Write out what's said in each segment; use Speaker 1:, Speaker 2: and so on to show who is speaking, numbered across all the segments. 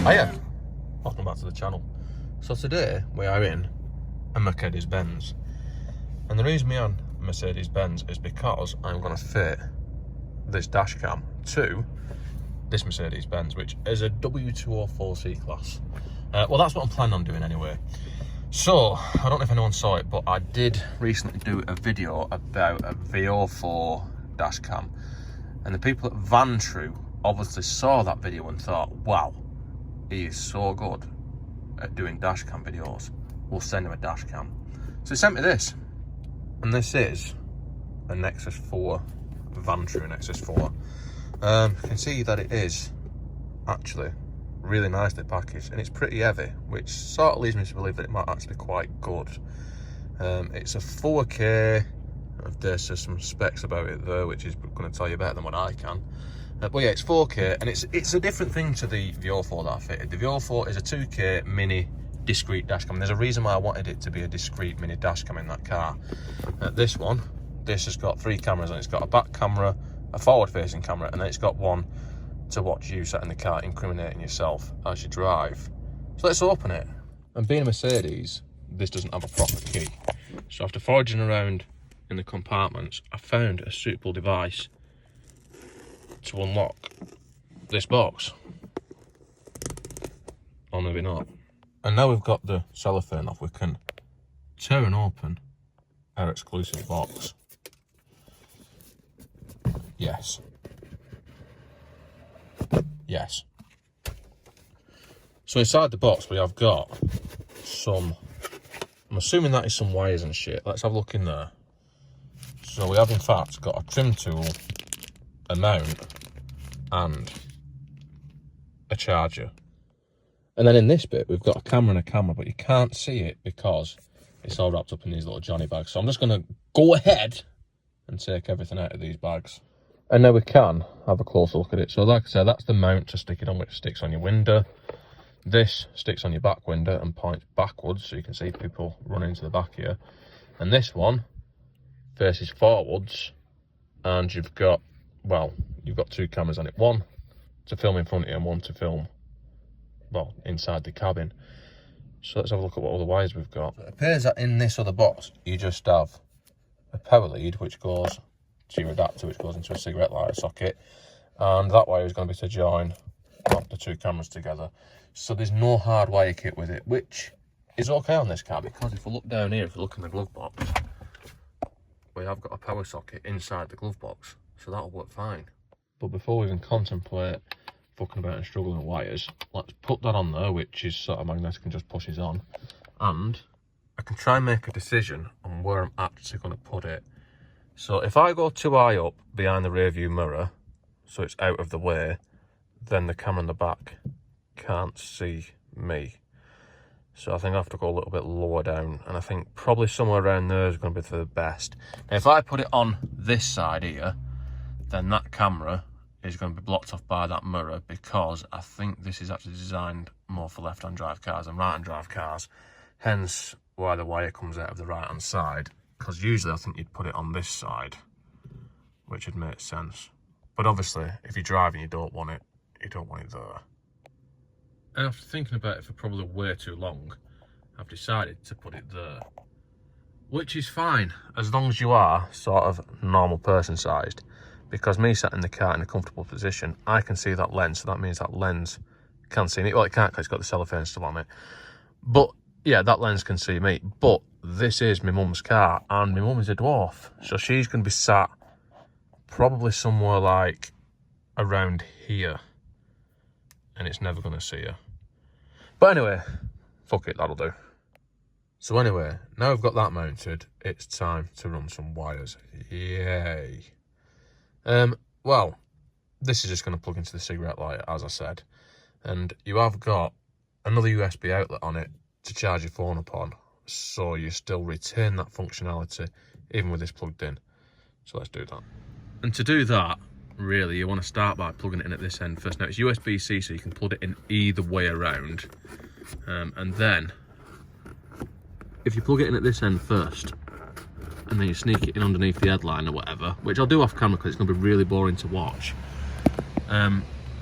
Speaker 1: Hiya, welcome back to the channel. So today we are in a Mercedes-Benz, and the reason we're on Mercedes-Benz is because I'm going to fit this dash cam to this Mercedes-Benz, which is a W204 C-Class. Well, that's what I'm planning on doing anyway. So, I don't know if anyone saw it, but I did recently do a video about a VIOFO dash cam, and the people at Vantrue obviously saw that video and thought, wow, he is so good at doing dash cam videos, we'll send him a dash cam. So he sent me this, and this is a Nexus 4, Vantrue Nexus 4. You can see that it is actually really nicely packaged, and it's pretty heavy, which sort of leads me to believe that it might actually be quite good. It's a 4K, there's some specs about it there, which is going to tell you better than what I can. But yeah, it's 4K, and it's a different thing to the VIOFO that I fitted. The VIOFO is a 2K mini discrete dash cam. There's a reason why I wanted it to be a discrete mini dash cam in that car. This has got 3 cameras, and it's got a back camera, a forward-facing camera, and then it's got one to watch you sat in the car incriminating yourself as you drive. So let's open it. And being a Mercedes, this doesn't have a proper key. So after foraging around in the compartments, I found a suitable device to unlock this box. Or maybe not. And now we've got the cellophane off, we can tear and open our exclusive box. Yes. Yes. So inside the box we have got some, I'm assuming that is some wires and shit. Let's have a look in there. So we have in fact got a trim tool, a mount, and a charger. And then in this bit we've got a camera and a camera, but you can't see it because it's all wrapped up in these little Johnny bags. So I'm just going to go ahead and take everything out of these bags. And now we can have a closer look at it. So like I said, that's the mount to stick it on, which sticks on your window. This sticks on your back window and points backwards, so you can see people running into the back here. And this one faces forwards, and you've got 2 cameras on it. One to film in front of you and one to film, well, inside the cabin. So let's have a look at what other wires we've got. It appears that in this other box, you just have a power lead, which goes to your adapter, which goes into a cigarette lighter socket, and that wire is going to be to join the 2 cameras together. So there's no hard wire kit with it, which is okay on this car, because if we look down here, if we look in the glove box, we have got a power socket inside the glove box, so that'll work fine. But before we even contemplate fucking about and struggling with wires, let's put that on there, which is sort of magnetic and just pushes on, and I can try and make a decision on where I'm actually going to put it. So if I go too high up behind the rear view mirror, so it's out of the way, then the camera in the back can't see me. So I think I have to go a little bit lower down, and I think probably somewhere around there is going to be for the best. Now if I put it on this side here, then that camera is going to be blocked off by that mirror, because I think this is actually designed more for left-hand drive cars than right-hand drive cars. Hence why the wire comes out of the right-hand side. Because usually I think you'd put it on this side, which would make sense. But obviously, if you're driving, you don't want it there. And after thinking about it for probably way too long, I've decided to put it there. Which is fine, as long as you are sort of normal person sized. Because me sat in the car in a comfortable position, I can see that lens, so that means that lens can see me. Well, it can't because it's got the cellophane still on it. But yeah, that lens can see me. But this is my mum's car, and my mum is a dwarf, so she's going to be sat probably somewhere like around here, and it's never going to see her. But anyway, fuck it, that'll do. So anyway, now I've got that mounted, it's time to run some wires. Yay. Well, this is just going to plug into the cigarette lighter, as I said, and you have got another USB outlet on it to charge your phone upon, so you still retain that functionality even with this plugged in. So let's do that. And to do that, really, you want to start by plugging it in at this end first. Now it's USB-C, so you can plug it in either way around, and then if you plug it in at this end first and then you sneak it in underneath the headline or whatever, which I'll do off camera because it's going to be really boring to watch,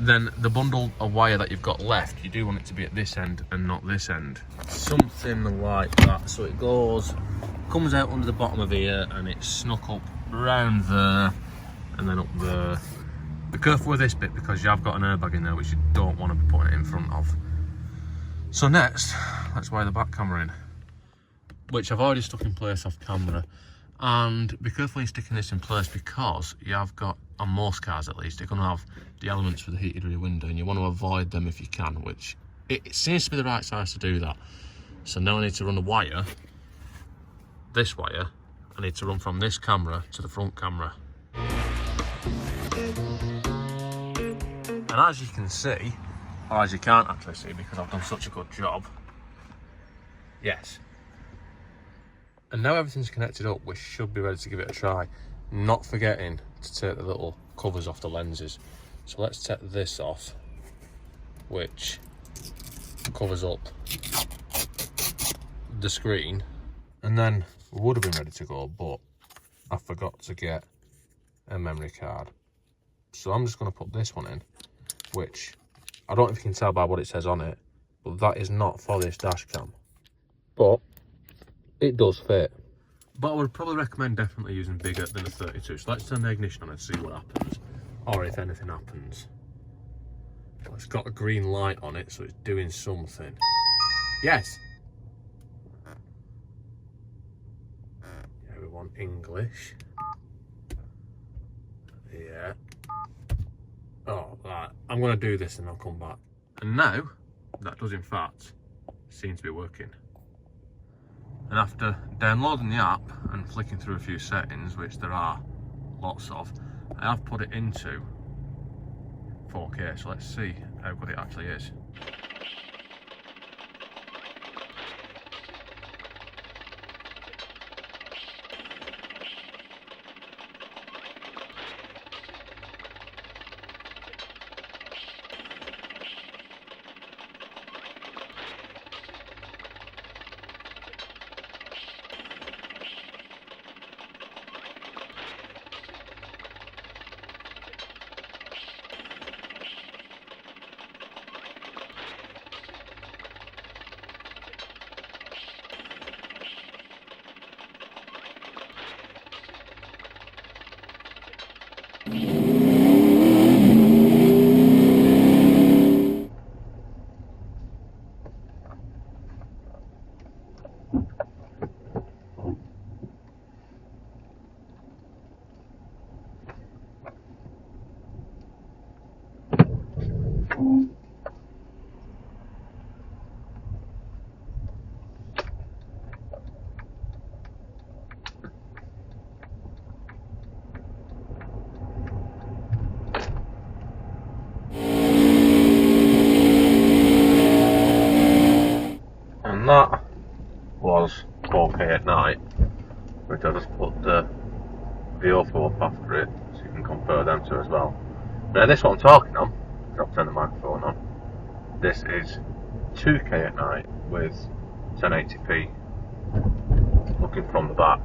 Speaker 1: then the bundle of wire that you've got left, you do want it to be at this end and not this end. Something like that. So it comes out under the bottom of here and it's snuck up around there and then up there. Be careful with this bit because you have got an airbag in there which you don't want to be putting it in front of. So next, let's wire the back camera in, which I've already stuck in place off camera. And be careful when you're sticking this in place because you have got, on most cars at least, you're going to have the elements for the heated rear window and you want to avoid them if you can, which it seems to be the right size to do that. So now I need to run a wire, this wire, I need to run from this camera to the front camera. And as you can see, or as you can't actually see because I've done such a good job, yes. And now everything's connected up, we should be ready to give it a try. Not forgetting to take the little covers off the lenses. So let's take this off, which covers up the screen. And then we would have been ready to go, but I forgot to get a memory card. So I'm just going to put this one in, which I don't know if you can tell by what it says on it, but that is not for this dash cam. But it does fit. But I would probably recommend definitely using bigger than a 32. So let's turn the ignition on and see what happens, or if anything happens. Well, it's got a green light on it, so it's doing something. Yes. Yeah, we want English. Yeah. Oh, right. I'm going to do this and I'll come back. And now, that does in fact seem to be working. And after downloading the app and flicking through a few settings, which there are lots of, I have put it into 4K, so let's see how good it actually is. And that was 4K at night, which I just put the VIOFO path for it, so you can compare them to as well. Now this one I'm talking on, I'll turn the microphone on, this is 2K at night with 1080p looking from the back.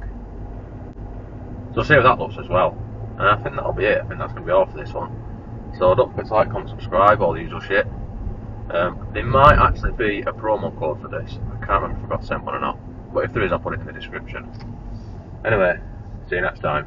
Speaker 1: So see how that looks as well. And I think that'll be it. I think that's going to be all for this one. So don't forget to like, comment, subscribe, all the usual shit. There might actually be a promo code for this. I can't remember if I got sent one or not. But if there is, I'll put it in the description. Anyway, see you next time.